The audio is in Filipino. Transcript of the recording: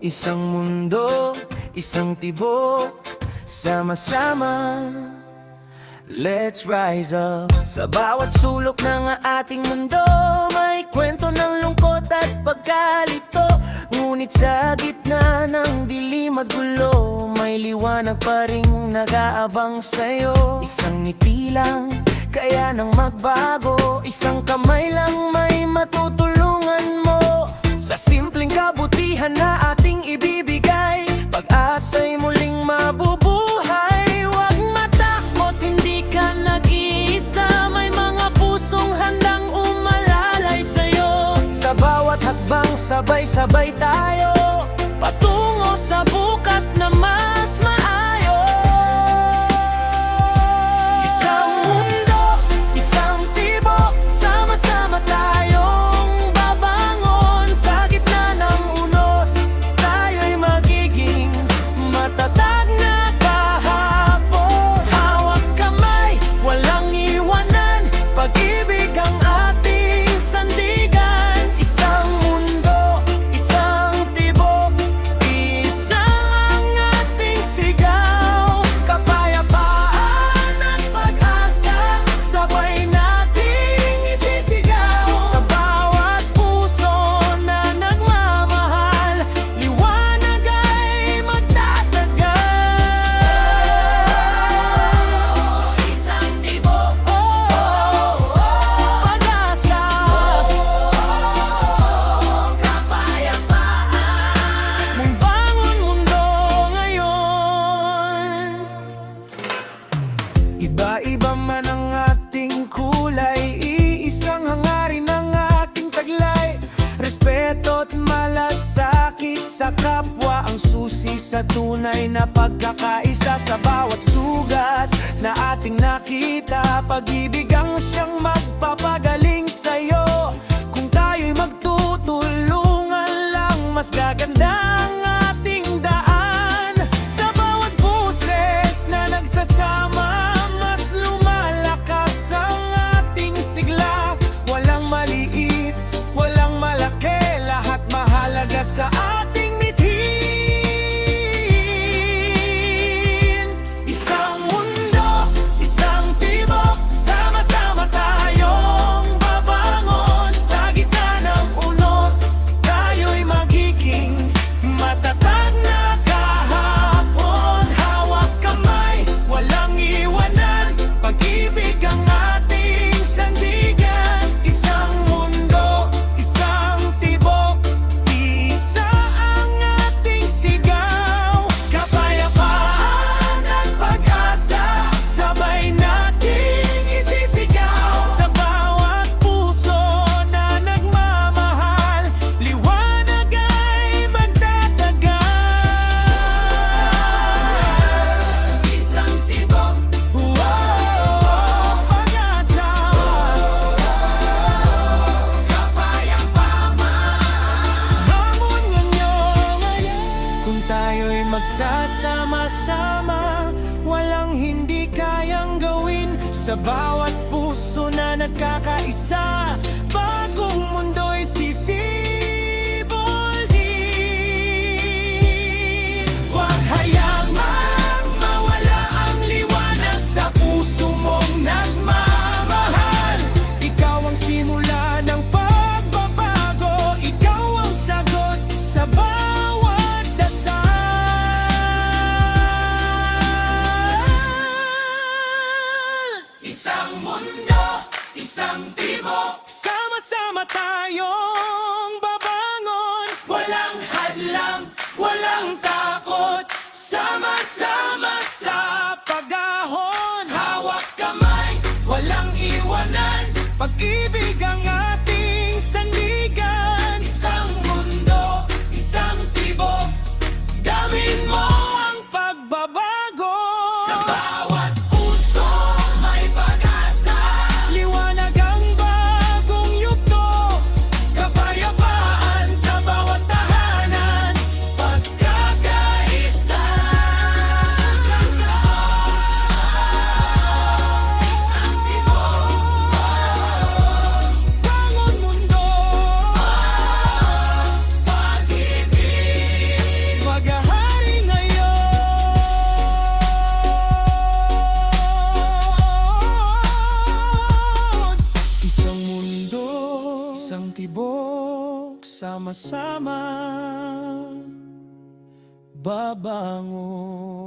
Isang mundo, isang tibok, sama-sama, let's rise up. Sa bawat sulok ng ating mundo, may kwento ng lungkot at pagkalito. Ngunit sa gitna ng dilim at gulo, may liwanag pa ring nag-aabang sa'yo. Isang ngiti lang, kaya nang magbago. Isang kamay lang may matutulungan mo. Sa simpleng kabutihan na ating ibibigay, pag-asa'y muling mabubuhay. Huwag matakot, hindi ka nag-iisa. May mga pusong handang umalalay sa'yo. Sa bawat hakbang, sabay-sabay tayo, patungo sa bukas na mas maayos. Isang mundo, isang tibok, sama-sama tayong babangon. Sa gitna ng unos, tayo'y magiging matatag na kahapon. Hawak kamay, walang iwanan, pag-ibig ang ating sandigan. Isang mundo, isang tibok, isa ang ating sigaw. Kapayapaan at pag-asa, sabay nating isisigaw. Sa bawat puso na nagmamahal, liwanag ay magtatagal. Isang tibok, pag-asa, kapayapaan, mong bangon mundo ngayon. Iba-iba man ang ating kulay, iisang hangarin ang ating taglay. Respeto at malasakit sa kapwa, ang susi sa tunay na pagkakaisa. Sa bawat sugat na ating nakita, pag-ibig ang siyang magpapagaling sa'yo. Kung tayo'y magtutulungan lang, mas gaganda ang ating daan. Sa bawat buses na nagsasama, mas lumalakas ang ating sigla. Walang maliit, walang malaki, lahat mahalaga sa ating mithin. Isang mundo, isang tibok, sama-sama tayong babangon. Sa gitna ng unos, tayo'y magiging matatag na kahapon. Hawak kamay, walang iwanan, pag-ibig ang ating sandigan. Isang mundo, isang tibok, isa ang ating sigaw. Kapayapaan at pag-asa, sabay nating isisigaw. Sa bawat puso na nagmamahal, liwanag ay magtatagal. Isang tibok, pag-asa, kapayapaan, bangon ngayon. Kung tayo'y magsasama-sama, walang hindi kayang gawin. Sa bawat puso na nagkakaisa, bagong mundo'y sisiboldi. Huwag hayaang mawala ang liwanag sa puso mong nagmamahal. Ikaw ang simula ng pagbabago, ikaw ang sagot sa bawat dasal. Isang mundo, isang tibok, sama-sama tayong babangon. Walang hadlang, walang takot, sama-sama sa pag-ahon. Hawak kamay, walang iwanan, pag-ibig ang ating sandigan. Isang mundo, isang tibok, damin mo ang pagbabago. Sa bawat puso may pag-asa, liwanag ang bagong yugto. Kapayapaan sa bawat tahanan, pagkakaisa. Isang tibok, Isang tibok, sama-sama babangon.